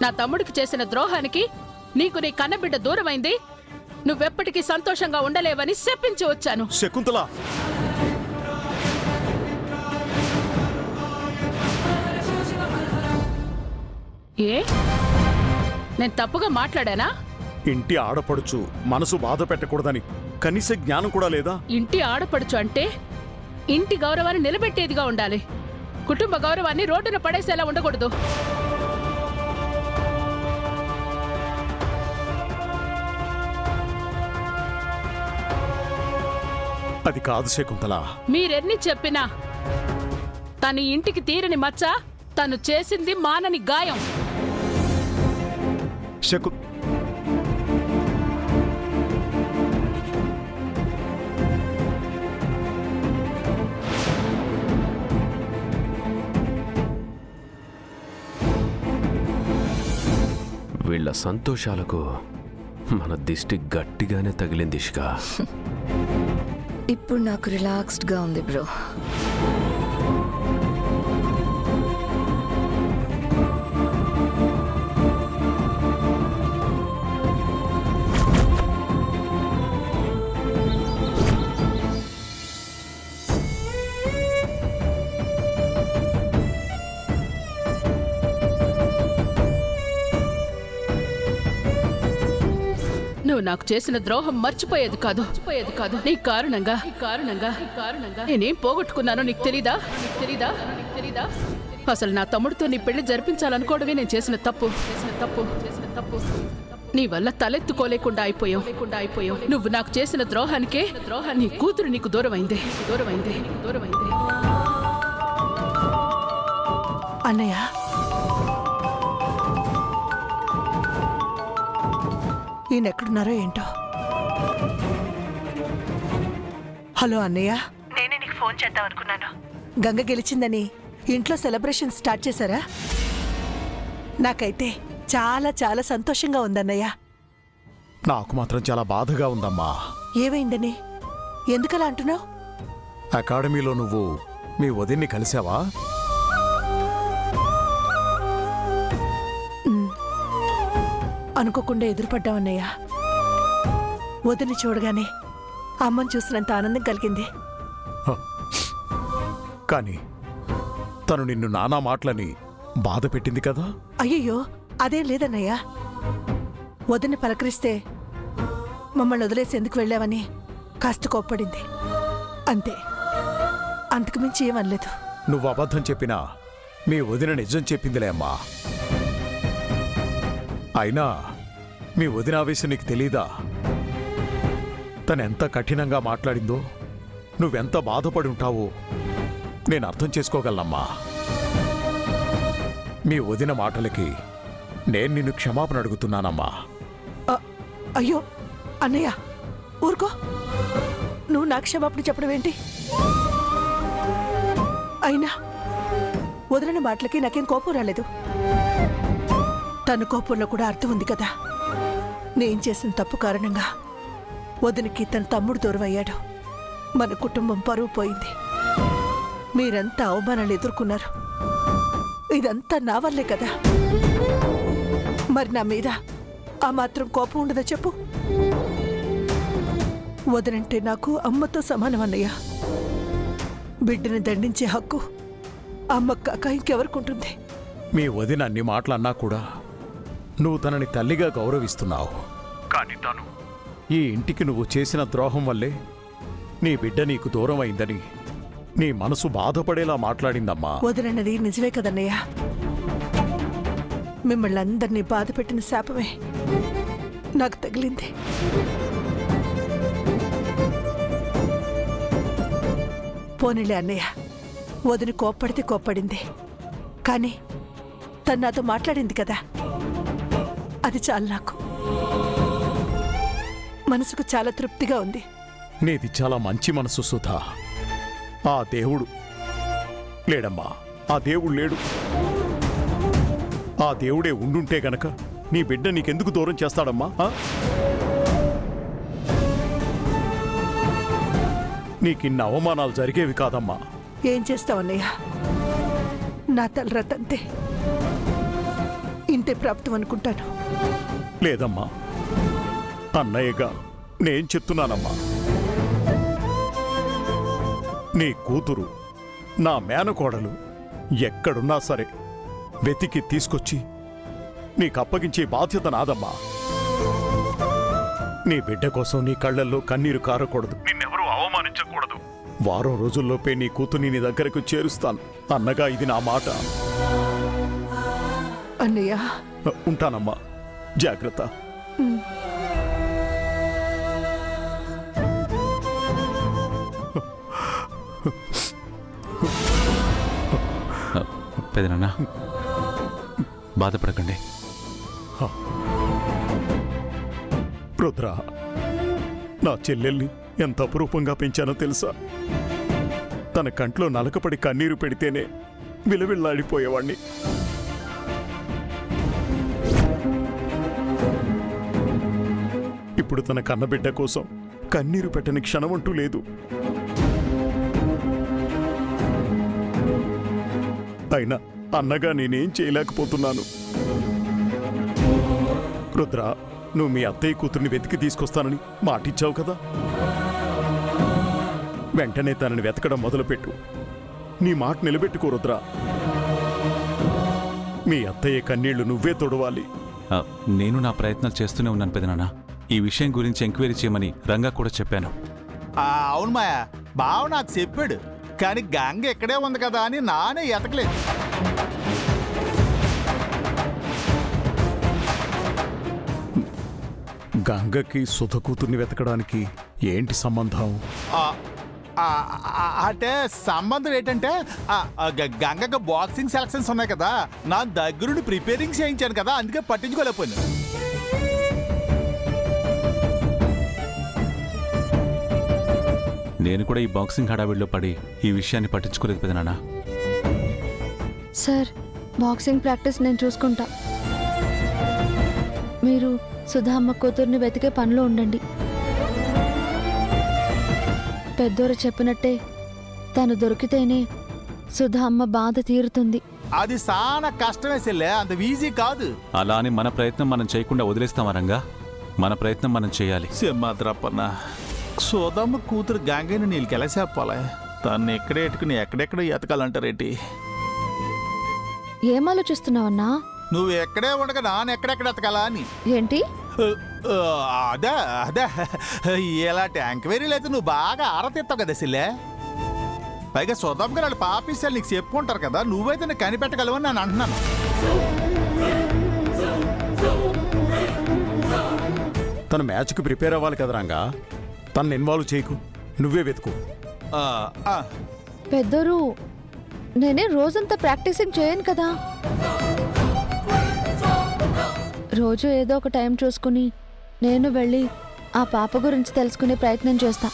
నా తమ్ముడికి చేసిన ద్రోహానికి నీకు నీ కన్నబిడ్డ దూరమైంది. నువ్వెప్పటికీ సంతోషంగా ఉండలేవని శపించి వచ్చాను. శకుంతల, ఏ నేను తప్పుగా మాట్లాడానా? ఇంటి ఆడపడుచు మనసు బాధ పెట్టకూడదని కనీస జ్ఞానం కూడా లేదా? ఇంటి ఆడపడుచు అంటే ఇంటి గౌరవాన్ని నిలబెట్టేదిగా ఉండాలి. కుటుంబ గౌరవాన్ని రోడ్డున పడేసేలా ఉండకూడదు. అది కాదు శకుంతల. మీరెన్ని చెప్పినా తన ఇంటికి తీరని మచ్చ, తను చేసింది మానని గాయం. శకు వీళ్ళ సంతోషాలకు మన దిష్టి గట్టిగానే తగిలింది ఇష్క. ఇప్పుడు నాకు రిలాక్స్డ్గా ఉంది బ్రో. నువ్వు నాకు చేసిన ద్రోహం మర్చిపోయేది కాదు. నీ కారణంగా నేనేం పోగొట్టుకున్నానో నీకు తెలీదా? అసలు నా తమ్ముడితో నీ పెళ్లి జరిపించాలనుకోవడమే నేను చేసిన తప్పు. నీ వల్ల తలెత్తుకోలేకుండా అయిపోయావు. నువ్వు నాకు చేసిన ద్రోహానికే నీ కూతురు నీకు దూరమైంది. అన్నయ్య, ఈయన ఎక్కడున్నారో ఏంటో. హలో అన్నయ్య, నేనే నీకు ఫోన్ చేద్దాం అనుకున్నాను. గంగ గెలిచిందని ఇంట్లో సెలబ్రేషన్ స్టార్ట్ చేశారా? నాకైతే చాలా చాలా సంతోషంగా ఉందన్నయ్య. నాకు మాత్రం చాలా బాధగా ఉందమ్మా. ఏమైందని? ఎందుకలా అంటున్నావు? అకాడమీలో నువ్వు మీ వదిన్ని కలిసావా? అనుకోకుండా ఎదురుపడ్డామన్నయ్య. వదిలి చూడగానే అమ్మని చూసినంత ఆనందం కలిగింది. కానీ తను నిన్ను నానా మాటలని బాధ పెట్టింది కదా? అయ్యయ్యో, అదేం లేదన్నయ్య. వదిని పలకరిస్తే మమ్మల్ని వదిలేసి ఎందుకు వెళ్ళావని కాస్త కోప్పడింది అంతే. అంతకుమించి ఏమనలేదు. నువ్వు అబద్ధం చెప్పినా మీ వదిన నిజం చెప్పిందిలే అమ్మా. అయినా మీ వదిన ఆవేశం నీకు తెలీదా? తనెంత కఠినంగా మాట్లాడిందో, నువ్వెంత బాధపడి ఉంటావో నేను అర్థం చేసుకోగలనమ్మా. మీ వదిన మాటలకి నేను నిన్ను క్షమాపణ అడుగుతున్నానమ్మా. అయ్యో అన్నయ్య, ఊరుకో. నువ్వు నాకు క్షమాపణ చెప్పడం ఏంటి? అయినా వదిలిన మాటలకి నాకేం కోపం రాలేదు. తన కోపంలో కూడా అర్థం ఉంది కదా. నేను చేసిన తప్పు కారణంగా వదినికి తన తమ్ముడు దూరం అయ్యాడు. మన కుటుంబం పరువు పోయింది. మీరంతా అవమానాలు ఎదుర్కొన్నారు. ఇదంతా నా వల్లే కదా. మరి నా మీద ఆ మాత్రం కోపం ఉండదా చెప్పు? వదనంటే నాకు అమ్మతో సమానం అన్నయ్య. బిడ్డని దండించే హక్కు అమ్మ కాక ఇంకెవరికుంటుంది? మీ వదిన అన్ని మాటలన్నా కూడా నువ్వు తనని తల్లిగా గౌరవిస్తున్నావు. కానీ తను ఈ ఇంటికి నువ్వు చేసిన ద్రోహం వల్లే నీ బిడ్డ నీకు దూరం అయిందని నీ మనసు బాధపడేలా మాట్లాడిందమ్మా. వదినన్నది నిజమే కదన్నయ్య. మిమ్మల్ని అందరినీ బాధ పెట్టిన శాపమే నాకు తగిలింది. పోనీలే అన్నయ్య, వదిన కోప్పడితే కోప్పడింది. కానీ తను నాతో మాట్లాడింది కదా, అది చాలు. నాకు మనసుకు చాలా తృప్తిగా ఉంది. నీది చాలా మంచి మనసు సుధా. ఆ దేవుడు లేడమ్మా, ఆ దేవుడు లేడు. ఆ దేవుడే ఉండుంటే గనక నీ బిడ్డ నీకెందుకు దూరం చేస్తాడమ్మా? నీకిన్న అవమానాలు జరిగేవి కాదమ్మా. ఏం చేస్తావన్నయ్య, నా తలరాతంతే. ఇంటి అదే ప్రాప్తం అనుకుంటాను. లేదమ్మా, అన్నయ్యగా నేను చెప్తున్నానమ్మా. నీ కూతురు, నా మేనకోడలు ఎక్కడున్నా సరే వెతికి తీసుకొచ్చి నీకు అప్పగించే బాధ్యత నాదమ్మా. నీ బిడ్డ కోసం నీ కళ్ళల్లో కన్నీరు కారకూడదు, నిన్నెవరూ అవమానించకూడదు. వారం రోజుల్లోపే నీ కూతుర్ని నీ దగ్గరకు చేరుస్తాను. అన్నగా ఇది నా మాట. అన్నయ్య, ఉంటానమ్మా, జాగ్రత్త. పెదనాన్న బాధపడకండి. రుద్ర, నా చెల్లెల్ని ఎంత అపురూపంగా పెంచానో తెలుసా? తన కంట్లో నలకపడి కన్నీరు పెడితేనే విలవిల్లాడిపోయేవాణ్ణి. ఇప్పుడు తన కన్నబిడ్డ కోసం కన్నీరు పెట్టని క్షణమంటూ లేదు. అయినా అన్నగా నేనేం చేయలేకపోతున్నాను. రుద్ర, నువ్వు మీ అత్తయ్య కూతుర్ని వెతికి తీసుకొస్తానని మాటిచ్చావు కదా, వెంటనే తనని వెతకడం మొదలుపెట్టు. నీ మాట నిలబెట్టుకో రుద్ర. మీ అత్తయ్య కన్నీళ్లు నువ్వే తొడవాలి. నేను నా ప్రయత్నాలు చేస్తూనే ఉన్నాను పెదనాన్న. ఈ విషయం గురించి ఎంక్వైరీ చేయమని రంగా కూడా చెప్పాను. అవును మాయా, బావ నాకు చెప్పాడు. కానీ గంగ ఇక్కడే ఉంది కదా అని నానే ఎతకలేదు. గంగకి సుధ కూతుర్ని వెతకడానికి ఏంటి సంబంధం? అంటే సంబంధం ఏంటంటే గంగకి బాక్సింగ్ సెలక్షన్స్ ఉన్నాయి కదా, నా దగ్గరుండి ప్రిపేరింగ్ చేయించాను కదా, అందుకే పట్టించుకోలేకపోయాను. నేను కూడా ఈ బాక్సింగ్ హడావిడిలో పడి ఈ విషయాన్ని పట్టించుకోలేదు పెదనాన్న. సార్, బాక్సింగ్ ప్రాక్టీస్ నేను చూసుకుంటా. మీరు సుధా అమ్మ కూతుర్ని వెతికే పనిలో ఉండండి. పెద్దోరు చెప్పినట్టే తను దొరికితేనే సుధా అమ్మ బాధ తీరుతుంది. అది చాలా కష్టమే చెల్లె, అంత ఈజీ కాదు. అలా అని మన ప్రయత్నం మనం చేయకుండా వదిలేస్తామా రంగా? మన ప్రయత్నం మనం చేయాలి. సింహాద్రప్పన్న, సోదమ్మ కూతురు గంగని నీళ్ళకి ఎలా చెప్పాలి? తను ఎక్కడే ఎట్టుకుని ఎక్కడెక్కడ ఎతకాలంటారేటి? ఏం ఆలోచిస్తున్నావన్నా? నువ్వు ఎక్కడే ఉండగా నాన్న ఎక్కడెక్కడ ఎతకాలా అని. ఏంటి? అదే అదే ఇలాంటి ఎంక్వైరీలు అయితే నువ్వు బాగా ఆరతీస్తావు కదా సిల్లే. పైగా సోదమ్మ గారు వాళ్ళు పాపిస్తాలు నీకు చెప్పుకుంటారు కదా, నువ్వైతే నేను కనిపెట్టగలవని నేను అంటున్నాను. తను మ్యాచ్కి ప్రిపేర్ అవ్వాలి కదా రంగా, తనని ఇన్వాల్వ్ చేయకు, నువ్వే వెతుకు. పెద్దోరు, నేనే రోజంతా ప్రాక్టీసింగ్ చేయను కదా. రోజు ఏదో ఒక టైం చూసుకుని నేను వెళ్ళి ఆ పాప గురించి తెలుసుకునే ప్రయత్నం చేస్తా.